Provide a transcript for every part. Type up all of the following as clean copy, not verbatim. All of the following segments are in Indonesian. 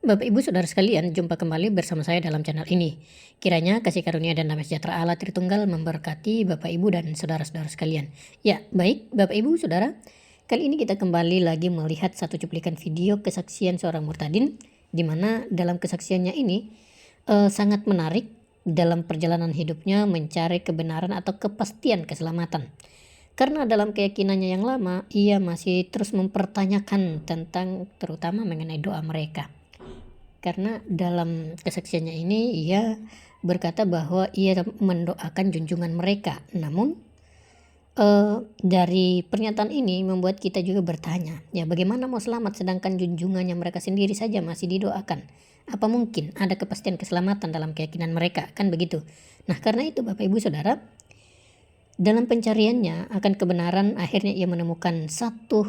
Bapak Ibu Saudara sekalian, jumpa kembali bersama saya dalam channel ini. Kiranya kasih karunia dan damai sejahtera Allah Tritunggal memberkati Bapak Ibu dan saudara-saudara sekalian. Ya, baik Bapak Ibu Saudara, kali ini kita kembali lagi melihat satu cuplikan video kesaksian seorang murtadin, di mana dalam kesaksiannya ini sangat menarik dalam perjalanan hidupnya mencari kebenaran atau kepastian keselamatan. Karena dalam keyakinannya yang lama, ia masih terus mempertanyakan tentang terutama mengenai doa mereka. Karena dalam kesaksiannya ini ia berkata bahwa ia mendoakan junjungan mereka. Namun dari pernyataan ini membuat kita juga bertanya, ya bagaimana mau selamat sedangkan junjungannya mereka sendiri saja masih didoakan? Apa mungkin ada kepastian keselamatan dalam keyakinan mereka? Kan begitu. Nah, karena itu Bapak Ibu Saudara, dalam pencariannya akan kebenaran akhirnya ia menemukan satu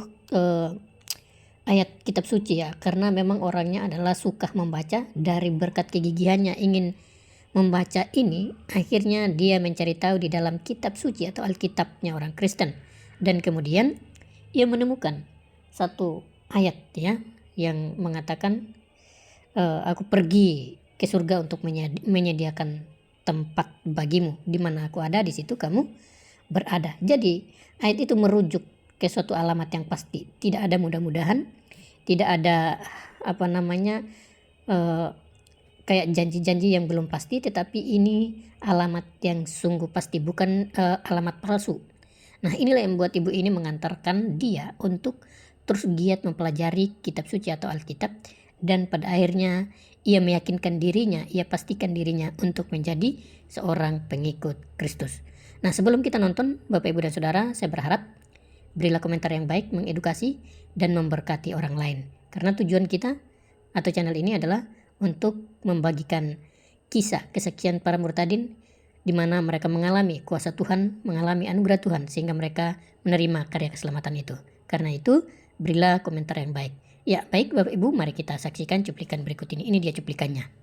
ayat kitab suci, ya, karena memang orangnya adalah suka membaca. Dari berkat kegigihannya ingin membaca ini, akhirnya dia mencari tahu di dalam kitab suci atau Alkitabnya orang Kristen, dan kemudian ia menemukan satu ayat, ya, yang mengatakan aku pergi ke surga untuk menyediakan tempat bagimu, di mana aku ada di situ kamu berada. Jadi ayat itu merujuk ke suatu alamat yang pasti, tidak ada mudah-mudahan, tidak ada kayak janji-janji yang belum pasti, tetapi ini alamat yang sungguh pasti, bukan alamat palsu. Nah, inilah yang membuat ibu ini mengantarkan dia untuk terus giat mempelajari kitab suci atau Alkitab, dan pada akhirnya ia meyakinkan dirinya, ia pastikan dirinya untuk menjadi seorang pengikut Kristus. Nah, sebelum kita nonton, Bapak Ibu dan Saudara, saya berharap berilah komentar yang baik, mengedukasi, dan memberkati orang lain. Karena tujuan kita atau channel ini adalah untuk membagikan kisah kesaksian para murtadin, di mana mereka mengalami kuasa Tuhan, mengalami anugerah Tuhan, sehingga mereka menerima karya keselamatan itu. Karena itu, berilah komentar yang baik. Ya, baik Bapak Ibu, mari kita saksikan cuplikan berikut ini. Ini dia cuplikannya.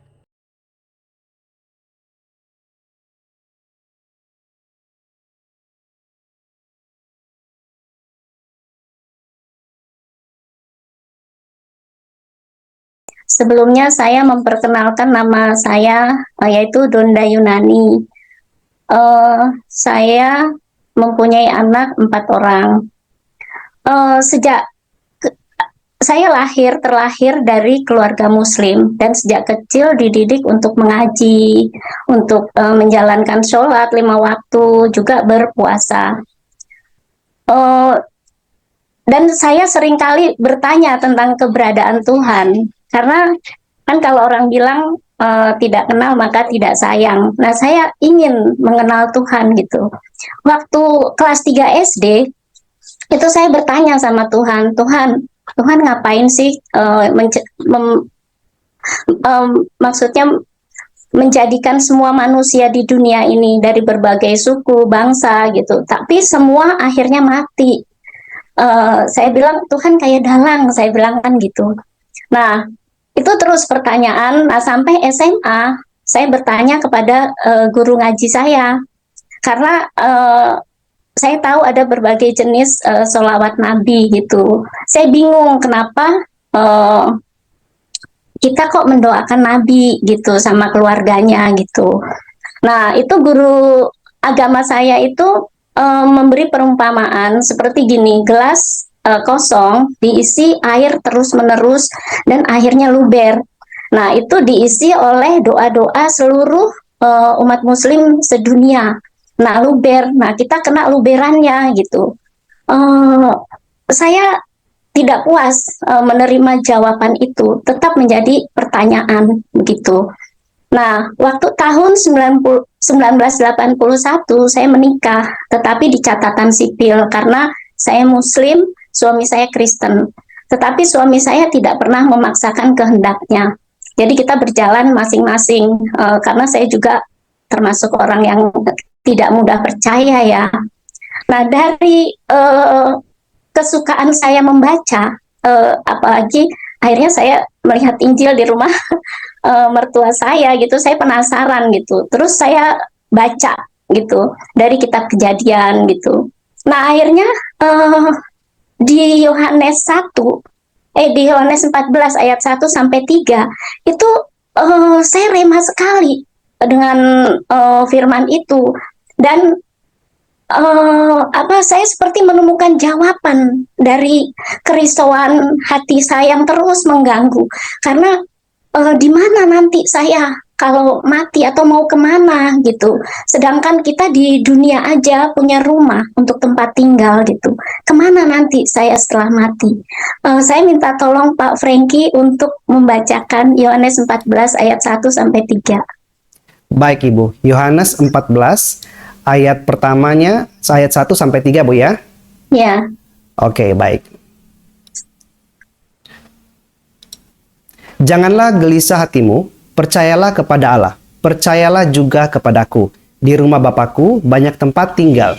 Sebelumnya saya memperkenalkan nama saya, yaitu Donda Yunani. Saya mempunyai anak 4 orang. Sejak saya terlahir dari keluarga Muslim, dan sejak kecil dididik untuk mengaji, untuk menjalankan sholat 5 waktu, juga berpuasa. Dan saya seringkali bertanya tentang keberadaan Tuhan, karena kan kalau orang bilang tidak kenal maka tidak sayang. Nah, saya ingin mengenal Tuhan gitu. Waktu kelas 3 SD, itu saya bertanya sama Tuhan, Tuhan ngapain sih maksudnya menjadikan semua manusia di dunia ini dari berbagai suku, bangsa gitu, tapi semua akhirnya mati. Saya bilang, Tuhan kayak dalang, saya bilang kan gitu. Nah, itu terus pertanyaan. Nah, sampai SMA, saya bertanya kepada guru ngaji saya, karena saya tahu ada berbagai jenis sholawat Nabi gitu. Saya bingung kenapa kita kok mendoakan Nabi gitu sama keluarganya gitu. Nah, itu guru agama saya itu memberi perumpamaan seperti gini, gelas kosong diisi air terus-menerus dan akhirnya luber. Nah, itu diisi oleh doa-doa seluruh umat muslim sedunia. Nah, luber. Nah, kita kena luberannya gitu. Saya tidak puas menerima jawaban itu, tetap menjadi pertanyaan begitu. Nah, waktu tahun 1981 saya menikah, tetapi di catatan sipil karena saya Muslim, suami saya Kristen. Tetapi suami saya tidak pernah memaksakan kehendaknya. Jadi kita berjalan masing-masing, karena saya juga termasuk orang yang tidak mudah percaya ya. Nah, dari kesukaan saya membaca, apalagi akhirnya saya melihat Injil di rumah mertua saya gitu, saya penasaran gitu, terus saya baca gitu dari kitab Kejadian gitu. Nah, akhirnya di Yohanes 1 di Yohanes 14 ayat 1 sampai 3 itu saya rema sekali dengan firman itu, dan saya seperti menemukan jawaban dari kerisauan hati saya yang terus mengganggu, karena di mana nanti saya kalau mati atau mau kemana gitu. Sedangkan kita di dunia aja punya rumah untuk tempat tinggal gitu. Kemana nanti saya setelah mati? Saya minta tolong Pak Frankie untuk membacakan Yohanes 14 ayat 1 sampai 3. Baik Ibu, Yohanes 14 ayat pertamanya ayat 1 sampai 3 Bu ya. Ya. Oke, baik. Janganlah gelisah hatimu, percayalah kepada Allah, percayalah juga kepadaku. Di rumah Bapakku banyak tempat tinggal.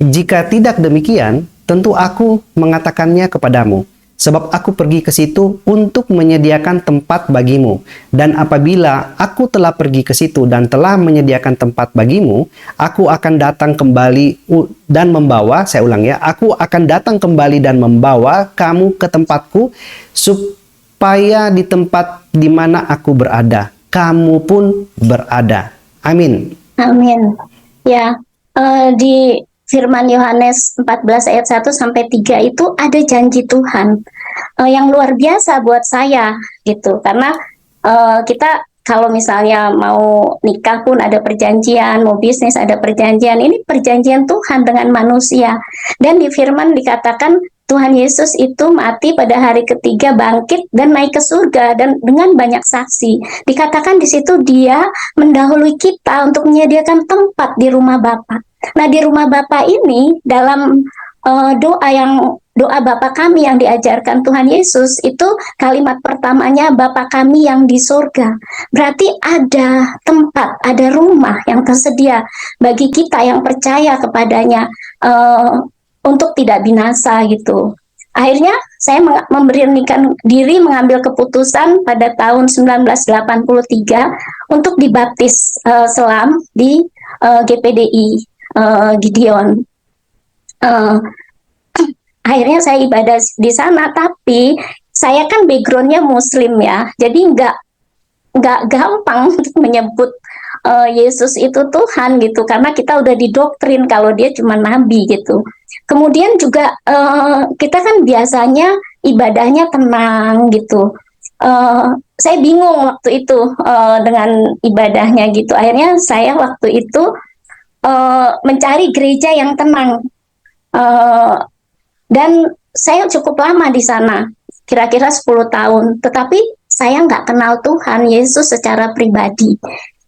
Jika tidak demikian, tentu aku mengatakannya kepadamu. Sebab aku pergi ke situ untuk menyediakan tempat bagimu. Dan apabila aku telah pergi ke situ dan telah menyediakan tempat bagimu, aku akan datang kembali dan membawa, saya ulang ya, aku akan datang kembali dan membawa kamu ke tempatku, supaya di tempat di mana aku berada, kamu pun berada. Amin. Amin. Ya, di firman Yohanes 14 ayat 1 sampai 3 itu ada janji Tuhan yang luar biasa buat saya gitu. Karena kita kalau misalnya mau nikah pun ada perjanjian, mau bisnis ada perjanjian. Ini perjanjian Tuhan dengan manusia. Dan di firman dikatakan Tuhan Yesus itu mati pada hari ketiga, bangkit dan naik ke surga, dan dengan banyak saksi. Dikatakan di situ dia mendahului kita untuk menyediakan tempat di rumah Bapa. Nah, di rumah Bapa ini dalam doa Bapa kami yang diajarkan Tuhan Yesus itu kalimat pertamanya Bapa kami yang di surga. Berarti ada tempat, ada rumah yang tersedia bagi kita yang percaya kepadanya untuk tidak binasa gitu. Akhirnya saya memberanikan diri mengambil keputusan pada tahun 1983 untuk dibaptis selam di GPDI Gideon. Akhirnya saya ibadah di sana, tapi saya kan backgroundnya Muslim ya, jadi nggak gampang untuk menyebut Yesus itu Tuhan gitu, karena kita udah didoktrin kalau dia cuma nabi gitu. Kemudian juga kita kan biasanya ibadahnya tenang gitu. Saya bingung waktu itu dengan ibadahnya gitu. Akhirnya saya waktu itu mencari gereja yang tenang. Dan saya cukup lama di sana, kira-kira 10 tahun. Tetapi saya nggak kenal Tuhan Yesus secara pribadi.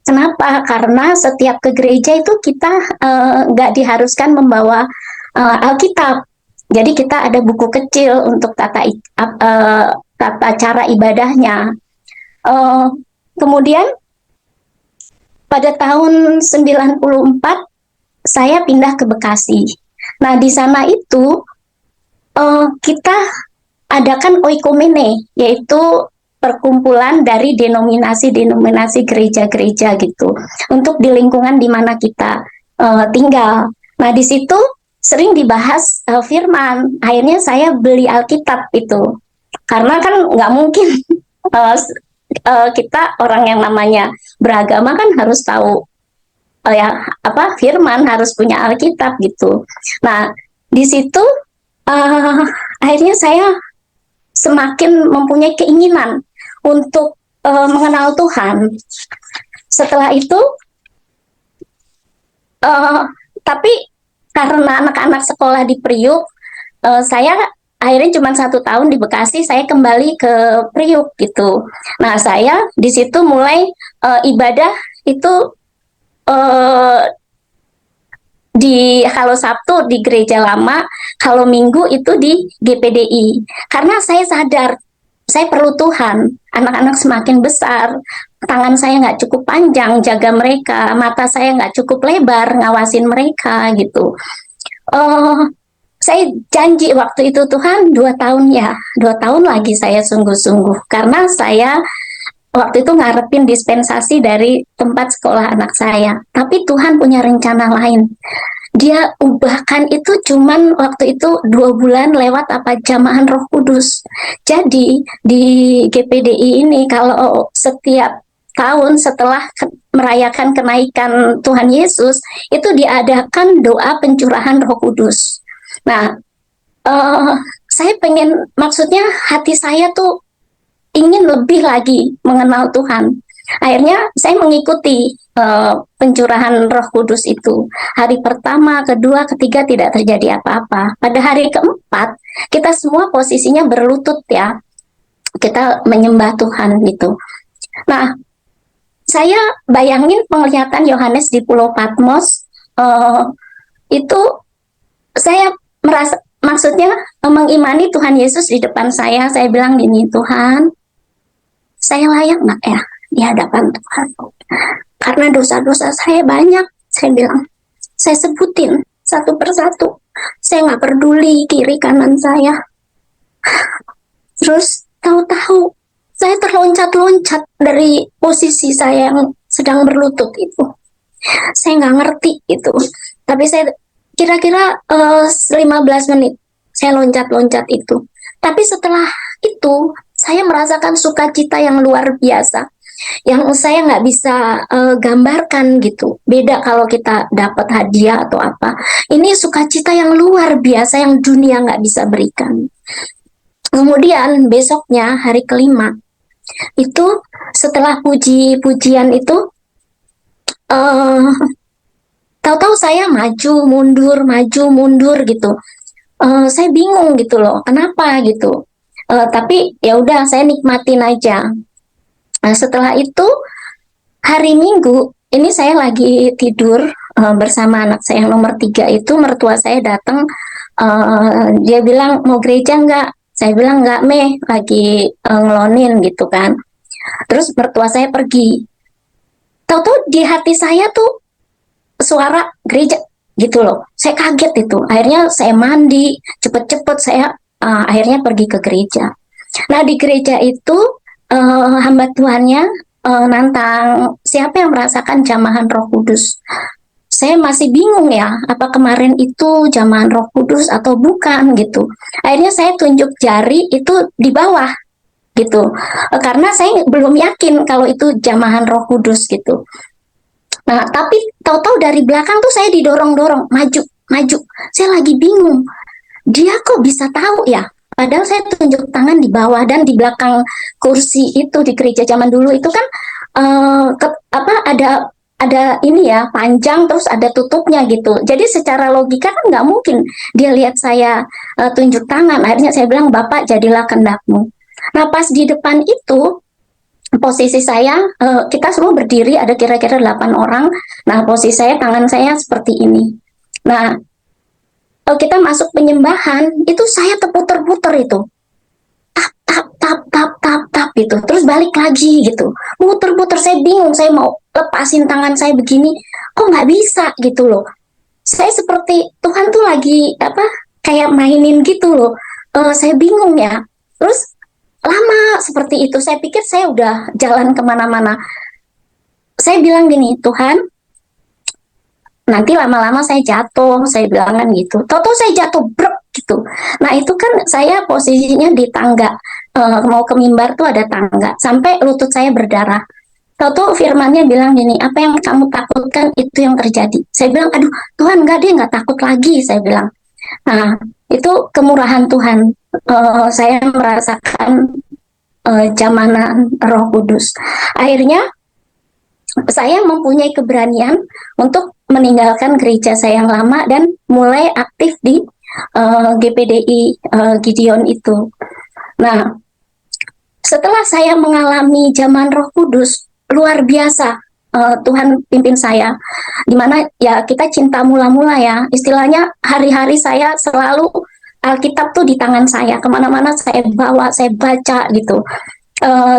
Kenapa? Karena setiap ke gereja itu kita nggak diharuskan membawa Alkitab. Jadi kita ada buku kecil untuk tata cara ibadahnya. Kemudian pada tahun 94 saya pindah ke Bekasi. Nah, di sana itu kita adakan oikomene, yaitu perkumpulan dari denominasi gereja-gereja gitu, untuk di lingkungan di mana kita tinggal. Nah, di situ sering dibahas firman. Akhirnya saya beli Alkitab itu, karena kan nggak mungkin kita orang yang namanya beragama kan harus tahu firman, harus punya Alkitab gitu. Nah, di situ akhirnya saya semakin mempunyai keinginan untuk mengenal Tuhan. Setelah itu, tapi karena anak-anak sekolah di Priuk, saya akhirnya cuma 1 tahun di Bekasi, saya kembali ke Priuk gitu. Nah, saya di situ mulai ibadah itu kalau Sabtu di gereja lama, kalau Minggu itu di GPDI. Karena saya sadar, saya perlu Tuhan. Anak-anak semakin besar, tangan saya nggak cukup panjang jaga mereka, mata saya nggak cukup lebar ngawasin mereka gitu. Saya janji waktu itu, Tuhan 2 tahun ya, 2 tahun lagi saya sungguh-sungguh. Karena saya waktu itu ngarepin dispensasi dari tempat sekolah anak saya. Tapi Tuhan punya rencana lain. dia ubahkan itu cuman waktu itu 2 bulan lewat apa jamahan Roh Kudus. Jadi di GPDI ini kalau setiap tahun setelah merayakan kenaikan Tuhan Yesus itu diadakan doa pencurahan Roh Kudus. Nah, saya pengen, maksudnya hati saya tuh ingin lebih lagi mengenal Tuhan. Akhirnya saya mengikuti pencurahan Roh Kudus itu. Hari pertama, kedua, ketiga tidak terjadi apa-apa. Pada hari keempat, kita semua posisinya berlutut ya. Kita menyembah Tuhan gitu. Nah, saya bayangin penglihatan Yohanes di Pulau Patmos, itu saya merasa, maksudnya mengimani Tuhan Yesus di depan saya bilang gini, Tuhan, saya layak nggak ya di hadapan Tuhan? Karena dosa-dosa saya banyak, saya bilang. Saya sebutin satu persatu. Saya nggak peduli kiri kanan saya. Terus tahu-tahu saya terloncat-loncat dari posisi saya yang sedang berlutut itu. Saya nggak ngerti itu. Tapi saya kira-kira 15 menit saya loncat-loncat itu. Tapi setelah itu saya merasakan sukacita yang luar biasa, yang saya nggak bisa gambarkan gitu. Beda kalau kita dapat hadiah atau apa. Ini sukacita yang luar biasa yang dunia nggak bisa berikan. Kemudian besoknya hari kelima itu setelah puji-pujian itu tahu-tahu saya maju mundur gitu. Saya bingung gitu loh, kenapa gitu. Tapi ya udah saya nikmatin aja. Nah, setelah itu hari Minggu ini saya lagi tidur bersama anak saya yang nomor 3 itu, mertua saya datang, dia bilang mau gereja nggak? Saya bilang nggak, Meh, lagi ngelonin gitu kan. Terus mertua saya pergi. Tahu-tahu di hati saya tuh suara gereja gitu loh. Saya kaget itu. Akhirnya saya mandi, cepet-cepet saya akhirnya pergi ke gereja. Nah di gereja itu hamba Tuhannya nantang siapa yang merasakan jamahan Roh Kudus. Saya masih bingung ya, apa kemarin itu jamahan Roh Kudus atau bukan gitu. Akhirnya saya tunjuk jari itu di bawah gitu. Karena saya belum yakin kalau itu jamahan Roh Kudus gitu. Nah, tapi tahu-tahu dari belakang tuh saya didorong-dorong, maju, maju. Saya lagi bingung. Dia kok bisa tahu ya? Padahal saya tunjuk tangan di bawah dan di belakang kursi itu di gereja zaman dulu itu kan ada ini ya, panjang terus ada tutupnya gitu. Jadi secara logika kan nggak mungkin dia lihat saya tunjuk tangan. Akhirnya saya bilang, Bapak jadilah kehendakmu. Nah pas di depan itu posisi saya, kita semua berdiri ada kira-kira 8 orang. Nah posisi saya, tangan saya seperti ini. Nah kita masuk penyembahan itu saya terputer-puter itu. Tap gitu, terus balik lagi gitu, muter-muter. Saya bingung, saya mau lepasin tangan saya begini kok nggak bisa gitu loh. Saya seperti Tuhan tuh lagi apa, kayak mainin gitu loh. Saya bingung ya. Terus lama seperti itu, saya pikir saya udah jalan kemana-mana. Saya bilang gini, Tuhan, nanti lama-lama saya jatuh, saya bilang kan gitu. Tahu-tahu saya jatuh brek gitu. Nah itu kan saya posisinya di tangga, mau ke mimbar tuh ada tangga, sampai lutut saya berdarah. Tahu-tahu firmannya bilang gini, apa yang kamu takutkan itu yang terjadi. Saya bilang, aduh Tuhan enggak, dia nggak takut lagi, saya bilang. Nah itu kemurahan Tuhan. Saya merasakan jamanan Roh Kudus. Akhirnya saya mempunyai keberanian untuk meninggalkan gereja saya yang lama dan mulai aktif di GPDI Gideon itu. Nah, setelah saya mengalami zaman Roh Kudus, luar biasa Tuhan pimpin saya. Dimana ya kita cinta mula-mula ya, istilahnya hari-hari saya selalu Alkitab tuh di tangan saya, kemana-mana saya bawa, saya baca gitu.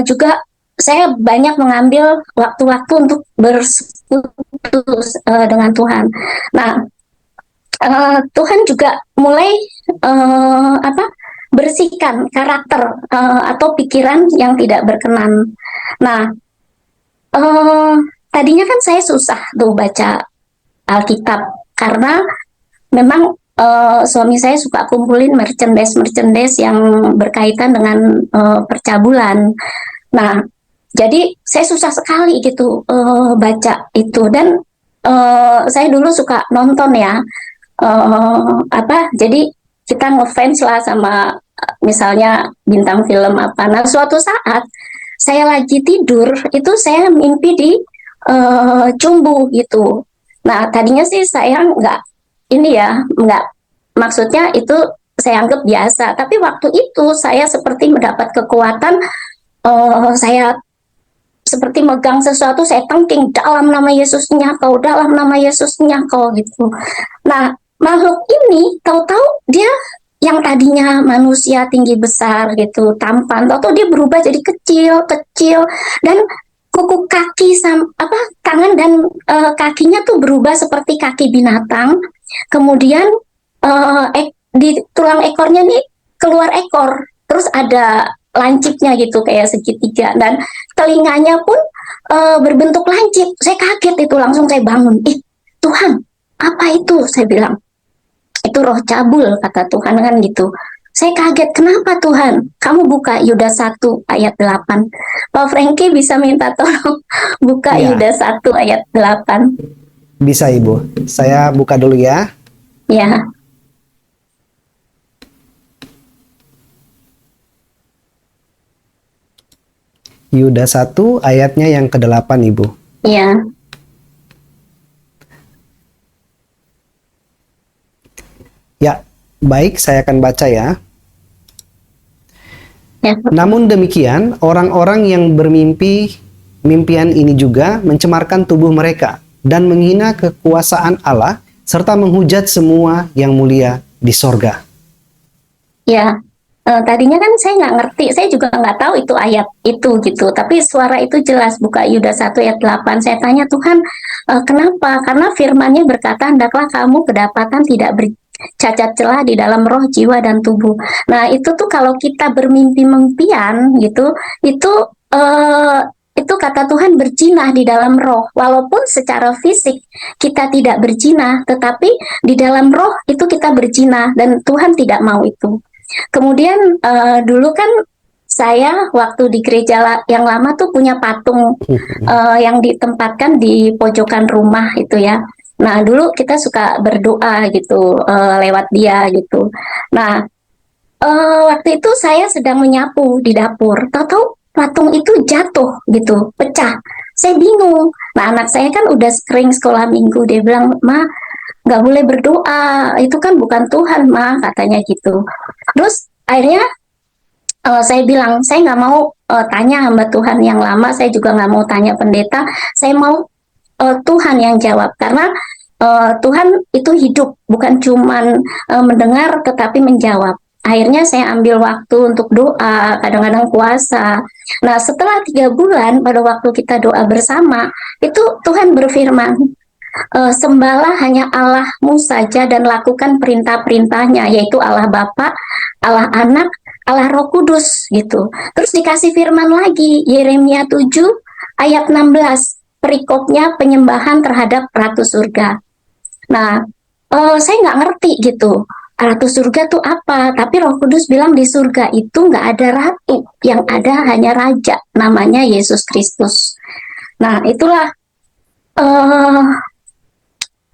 Juga saya banyak mengambil waktu-waktu untuk bersekutu dengan Tuhan. Nah, Tuhan juga mulai bersihkan karakter atau pikiran yang tidak berkenan. Nah, tadinya kan saya susah tuh baca Alkitab karena memang suami saya suka kumpulin merchandise yang berkaitan dengan percabulan. Nah, jadi saya susah sekali gitu baca itu, dan saya dulu suka nonton ya, jadi kita ngefans lah sama misalnya bintang film apa. Nah, suatu saat saya lagi tidur itu saya mimpi di Cumbu gitu. Nah, tadinya sih saya nggak, maksudnya itu saya anggap biasa. Tapi waktu itu saya seperti mendapat kekuatan, saya seperti megang sesuatu, saya tengking dalam nama Yesusnya kau, dalam nama Yesusnya kau gitu. Nah, makhluk ini tahu-tahu dia yang tadinya manusia tinggi besar gitu, tampan, tahu-tahu dia berubah jadi kecil, dan kuku kaki tangan dan kakinya tuh berubah seperti kaki binatang. Kemudian di tulang ekornya nih keluar ekor, terus ada lancipnya gitu kayak segitiga, dan telinganya pun berbentuk lancip. Saya kaget itu, langsung saya bangun. Tuhan, apa itu? Saya bilang, itu roh cabul, kata Tuhan kan gitu. Saya kaget, kenapa Tuhan? Kamu buka Yudas 1 ayat 8. Pak Franky bisa minta tolong buka Ya. Yudas 1 ayat 8. Bisa Ibu. Saya buka dulu ya. Ya, Yudas 1 ayatnya yang ke-8 Ibu. ya. Ya, baik, saya akan baca ya. Ya. Namun demikian, orang-orang yang bermimpi mimpian ini juga mencemarkan tubuh mereka dan menghina kekuasaan Allah serta menghujat semua yang mulia di sorga. Ya, tadinya kan saya nggak ngerti, saya juga nggak tahu itu ayat itu gitu. Tapi suara itu jelas, buka Yudas 1 ayat 8. Saya tanya, Tuhan, kenapa? Karena firman-Nya berkata, hendaklah kamu kedapatan tidak bercacat celah di dalam roh, jiwa, dan tubuh. Nah, itu tuh kalau kita bermimpi-mimpian gitu, itu kata Tuhan berjinah di dalam roh. Walaupun secara fisik kita tidak berjinah, tetapi di dalam roh itu kita berjinah, dan Tuhan tidak mau itu. Kemudian dulu kan saya waktu di gereja yang lama tuh punya patung yang ditempatkan di pojokan rumah itu ya. Nah, dulu kita suka berdoa gitu lewat dia gitu. Nah, waktu itu saya sedang menyapu di dapur, tahu-tahu patung itu jatuh gitu, pecah. Saya bingung. Nah, anak saya kan udah sering sekolah minggu, dia bilang, Ma, nggak boleh berdoa, itu kan bukan Tuhan, Ma, katanya gitu. Terus akhirnya saya bilang, saya nggak mau tanya hamba Tuhan yang lama, saya juga nggak mau tanya pendeta, saya mau Tuhan yang jawab, karena Tuhan itu hidup, bukan cuman mendengar tetapi menjawab. Akhirnya saya ambil waktu untuk doa, kadang-kadang puasa. Nah, setelah 3 bulan, pada waktu kita doa bersama, itu Tuhan berfirman, sembahlah hanya Allahmu saja dan lakukan perintah-perintahnya, yaitu Allah Bapa, Allah Anak, Allah Roh Kudus gitu. Terus dikasih firman lagi, Yeremia 7 ayat 16, perikopnya penyembahan terhadap ratu surga. Nah, saya nggak ngerti gitu, ratu surga tuh apa, tapi Roh Kudus bilang di surga itu nggak ada ratu, yang ada hanya raja, namanya Yesus Kristus. Nah, itulah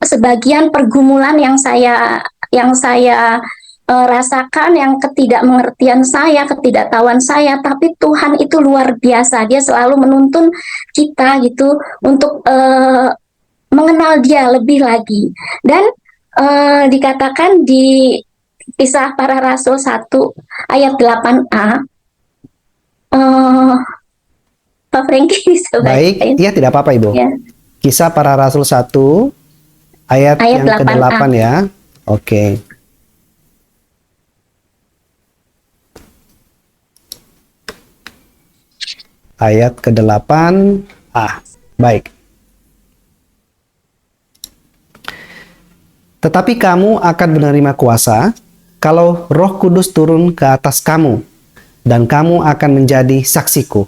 sebagian pergumulan yang saya rasakan, yang ketidakmengertian saya, ketidaktahuan saya, tapi Tuhan itu luar biasa. Dia selalu menuntun kita gitu untuk mengenal Dia lebih lagi. Dan dikatakan di Kisah Para Rasul 1 ayat 8a, Pak Franky bisa Baik, bacain? ya tidak apa-apa Ibu. Ya. Kisah Para Rasul 1 ayat yang 8a. ke-8 ya. Oke. Ayat ke-8. Baik. Tetapi kamu akan menerima kuasa kalau Roh Kudus turun ke atas kamu, dan kamu akan menjadi saksiku.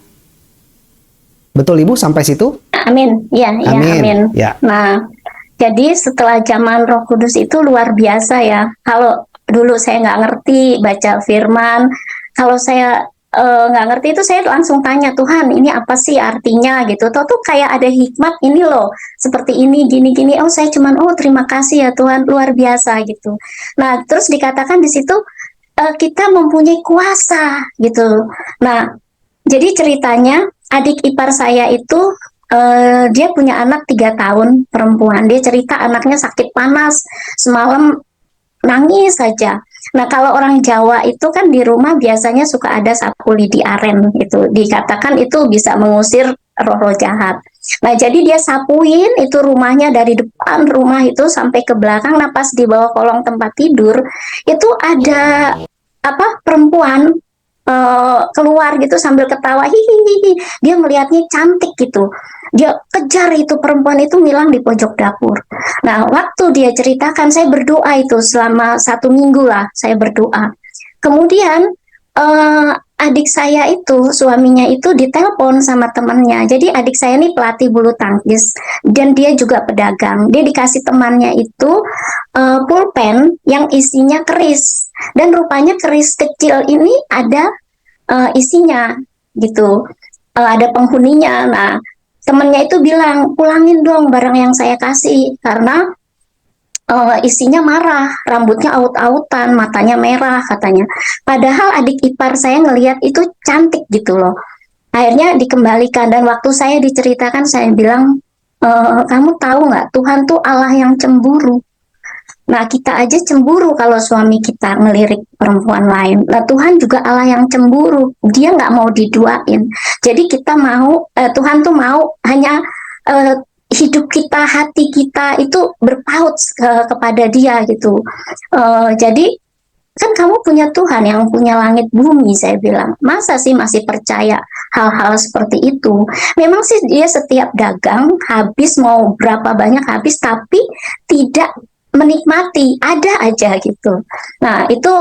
Betul Ibu sampai situ? Amin. Ya, Amin. amin. Ya. Nah, Jadi setelah zaman Roh Kudus itu luar biasa ya. Kalau dulu saya nggak ngerti baca firman, kalau saya nggak ngerti itu saya langsung tanya Tuhan ini apa sih artinya gitu. Tuh kayak ada hikmat ini loh, seperti ini gini-gini. Oh saya cuman oh terima kasih ya Tuhan luar biasa gitu. Nah terus dikatakan di situ kita mempunyai kuasa gitu. Nah jadi ceritanya adik ipar saya itu dia punya anak 3 tahun perempuan. Dia cerita anaknya sakit panas, semalam nangis saja. Nah kalau orang Jawa itu kan di rumah biasanya suka ada sapu lidi aren itu. Dikatakan itu bisa mengusir roh-roh jahat. Nah jadi dia sapuin itu rumahnya dari depan rumah itu sampai ke belakang. Nah pas di bawah kolong tempat tidur itu ada apa perempuan keluar gitu sambil ketawa hihihi, dia melihatnya cantik gitu, dia kejar itu perempuan itu ngilang di pojok dapur. Nah waktu dia ceritakan saya berdoa itu selama 1 minggu lah saya berdoa. Kemudian adik saya itu suaminya itu ditelepon sama temannya. Jadi adik saya ini pelatih bulu tangkis dan dia juga pedagang. Dia dikasih temannya itu pulpen yang isinya keris dan rupanya keris kecil ini ada isinya gitu. Ada penghuninya. Nah temennya itu bilang pulangin dong barang yang saya kasih karena isinya marah, rambutnya aut-autan, matanya merah katanya. Padahal adik ipar saya ngelihat itu cantik gitu loh. Akhirnya dikembalikan dan waktu saya diceritakan saya bilang, kamu tahu nggak Tuhan tuh Allah yang cemburu. Nah kita aja cemburu kalau suami kita ngelirik perempuan lain. Nah Tuhan juga Allah yang cemburu. Dia nggak mau diduain. Jadi kita mau, Tuhan tuh mau hanya hidup kita, hati kita itu berpaut kepada Dia gitu. Jadi kan kamu punya Tuhan yang punya langit bumi, saya bilang. Masa sih masih percaya hal-hal seperti itu? Memang sih dia setiap dagang habis mau berapa banyak habis, tapi tidak menikmati, ada aja gitu. Nah itu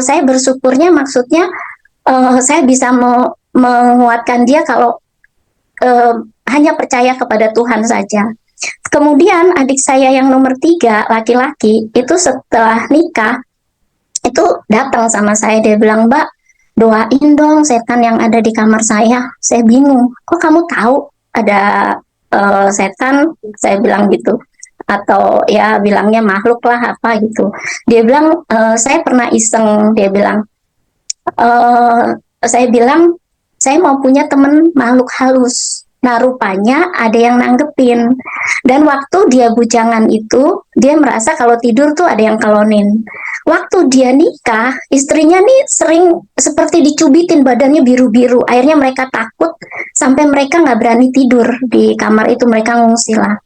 saya bersyukurnya maksudnya saya bisa menguatkan dia kalau hanya percaya kepada Tuhan saja. Kemudian adik saya yang nomor 3, laki-laki, itu setelah nikah, itu datang sama saya, dia bilang, Mbak, doain dong setan yang ada di kamar saya. Saya bingung, kok kamu tahu ada setan? Saya bilang gitu. Atau ya bilangnya makhluk lah apa gitu. Dia bilang, saya pernah iseng, dia bilang, saya bilang, saya mau punya teman makhluk halus. Nah, rupanya ada yang nanggepin. Dan waktu dia bujangan itu, dia merasa kalau tidur tuh ada yang kalonin. Waktu dia nikah, istrinya nih sering seperti dicubitin badannya biru-biru. Akhirnya mereka takut sampai mereka nggak berani tidur di kamar itu, mereka ngungsi lah.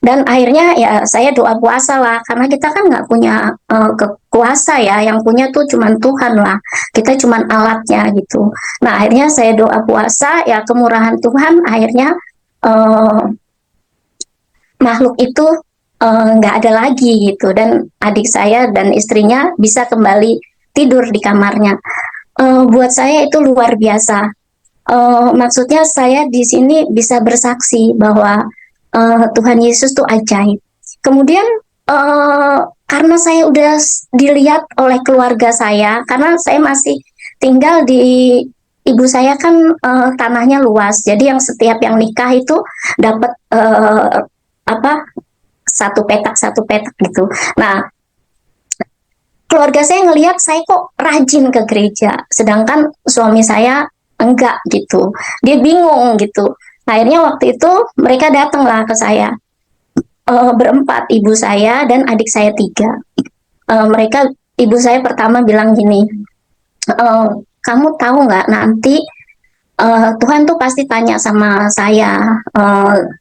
Dan akhirnya ya saya doa puasa lah, karena kita kan nggak punya kekuasa ya, yang punya tuh cuman Tuhan lah, kita cuman alatnya gitu. Nah akhirnya saya doa puasa, ya kemurahan Tuhan, akhirnya makhluk itu nggak ada lagi gitu, dan adik saya dan istrinya bisa kembali tidur di kamarnya. Buat saya itu luar biasa. Maksudnya saya di sini bisa bersaksi bahwa Tuhan Yesus tuh ajaib. Kemudian karena saya udah dilihat oleh keluarga saya, karena saya masih tinggal di ibu saya kan tanahnya luas, jadi yang setiap yang nikah itu dapat apa satu petak gitu. Nah keluarga saya ngelihat saya kok rajin ke gereja, sedangkan suami saya enggak gitu. Dia bingung gitu. Akhirnya waktu itu mereka datanglah ke saya berempat, ibu saya dan adik saya 3. Ibu saya pertama bilang gini, kamu tahu nggak nanti Tuhan tuh pasti tanya sama saya,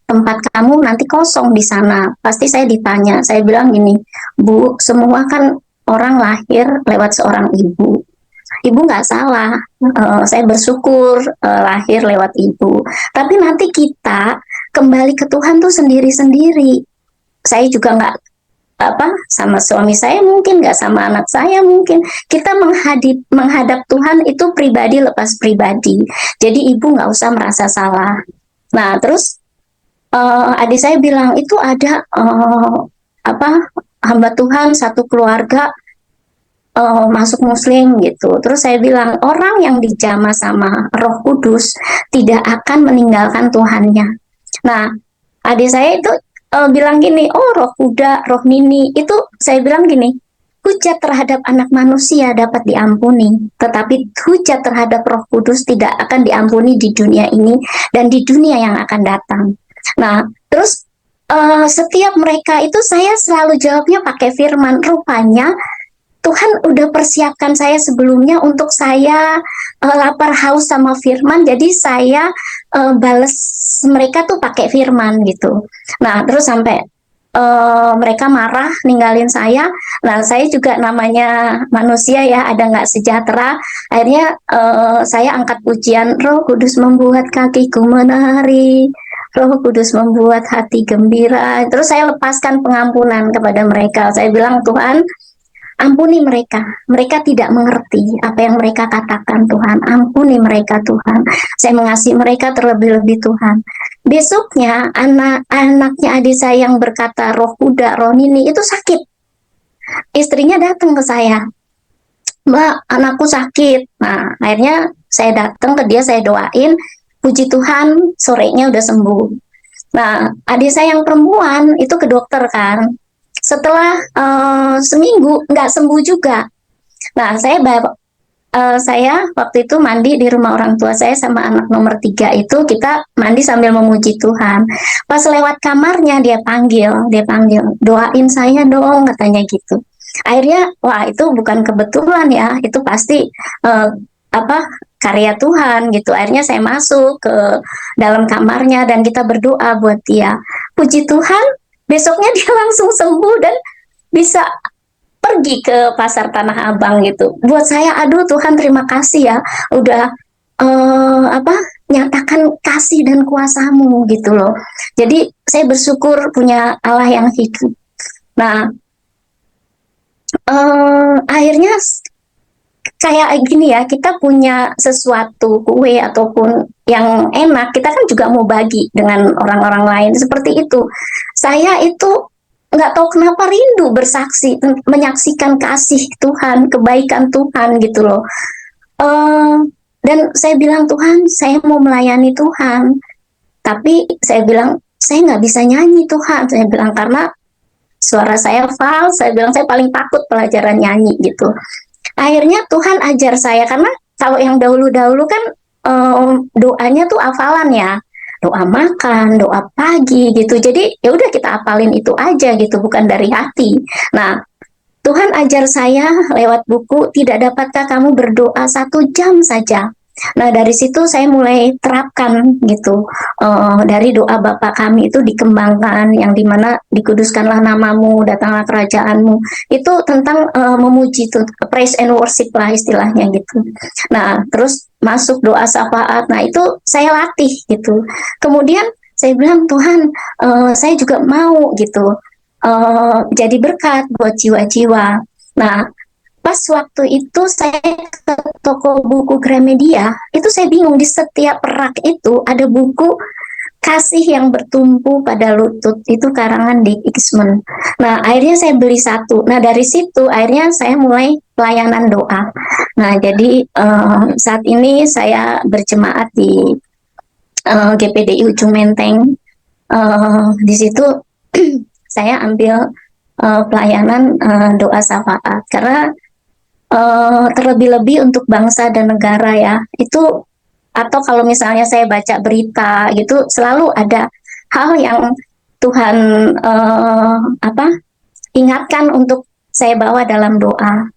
tempat kamu nanti kosong di sana. Pasti saya ditanya. Saya bilang gini, Bu, semua kan orang lahir lewat seorang ibu. Ibu nggak salah, saya bersyukur lahir lewat ibu. Tapi nanti kita kembali ke Tuhan tuh sendiri-sendiri. Saya juga nggak sama suami saya mungkin, nggak sama anak saya mungkin. Kita menghadap Tuhan itu pribadi lepas pribadi. Jadi ibu nggak usah merasa salah. Nah terus adik saya bilang itu ada apa hamba Tuhan satu keluarga masuk Muslim gitu. Terus saya bilang orang yang dijamah sama Roh Kudus tidak akan meninggalkan Tuhannya. Nah, adik saya itu bilang gini, oh Roh Kuda, Roh Nini itu saya bilang gini, hujat terhadap anak manusia dapat diampuni, tetapi hujat terhadap Roh Kudus tidak akan diampuni di dunia ini dan di dunia yang akan datang. Nah, terus setiap mereka itu saya selalu jawabnya pakai firman. Rupanya Tuhan udah persiapkan saya sebelumnya untuk saya lapar haus sama firman, jadi saya bales mereka tuh pakai firman gitu. Nah, terus sampai mereka marah ninggalin saya. Nah, saya juga namanya manusia ya, ada nggak sejahtera. Akhirnya saya angkat pujian, Roh Kudus membuat kakiku menari, Roh Kudus membuat hati gembira. Terus saya lepaskan pengampunan kepada mereka. Saya bilang, Tuhan, ampuni mereka. Mereka tidak mengerti apa yang mereka katakan, Tuhan. Ampuni mereka, Tuhan. Saya mengasihi mereka terlebih-lebih, Tuhan. Besoknya, anaknya adik saya yang berkata Roh Kuda, Roh Nini itu sakit. Istrinya datang ke saya. Mbak, anakku sakit. Nah, akhirnya saya datang ke dia, saya doain. Puji Tuhan, sorenya udah sembuh. Nah, adik saya yang perempuan itu ke dokter kan. Setelah seminggu nggak sembuh juga. Nah, saya waktu itu mandi di rumah orang tua saya sama anak nomor 3 itu, kita mandi sambil memuji Tuhan. Pas lewat kamarnya dia panggil, doain saya dong katanya gitu. Akhirnya, wah itu bukan kebetulan ya, itu pasti apa karya Tuhan gitu. Akhirnya saya masuk ke dalam kamarnya dan kita berdoa buat dia. Puji Tuhan, besoknya dia langsung sembuh dan bisa pergi ke pasar Tanah Abang gitu. Buat saya, aduh Tuhan terima kasih ya, udah apa nyatakan kasih dan kuasamu gitu loh. Jadi saya bersyukur punya Allah yang hidup. Nah, akhirnya kayak gini ya, kita punya sesuatu kue ataupun yang enak, kita kan juga mau bagi dengan orang-orang lain seperti itu. Saya itu nggak tahu kenapa rindu bersaksi, menyaksikan kasih Tuhan, kebaikan Tuhan gitu loh. Dan saya bilang, Tuhan, saya mau melayani Tuhan. Tapi saya bilang, saya nggak bisa nyanyi Tuhan. Saya bilang, karena suara saya fals. Saya bilang, saya paling takut pelajaran nyanyi gitu. Akhirnya Tuhan ajar saya, karena kalau yang dahulu-dahulu kan doanya tuh hafalan ya. Doa makan, doa pagi gitu. Jadi ya udah kita hafalin itu aja gitu, bukan dari hati. Nah, Tuhan ajar saya lewat buku, tidak dapatkah kamu berdoa 1 jam saja. Nah, dari situ saya mulai terapkan gitu. Dari doa Bapa kami itu dikembangkan, yang dimana dikuduskanlah namamu, datanglah kerajaanmu. Itu tentang memuji tuh, praise and worship lah istilahnya gitu. Nah, terus masuk doa syafaat. Nah, itu saya latih gitu. Kemudian saya bilang, Tuhan, saya juga mau gitu. Jadi berkat buat jiwa-jiwa. Nah, pas waktu itu saya ke toko buku Gramedia, itu saya bingung, di setiap rak itu ada buku Kasih yang Bertumpu pada Lutut, itu karangan Dick Eastman. Nah, akhirnya saya beli 1. Nah, dari situ akhirnya saya mulai pelayanan doa. Nah, jadi saat ini saya berjemaat di GPDI Ujung Menteng. Di situ saya ambil pelayanan doa syafaat, karena terlebih-lebih untuk bangsa dan negara ya, itu, atau kalau misalnya saya baca berita gitu, selalu ada hal yang Tuhan ingatkan untuk saya bawa dalam doa.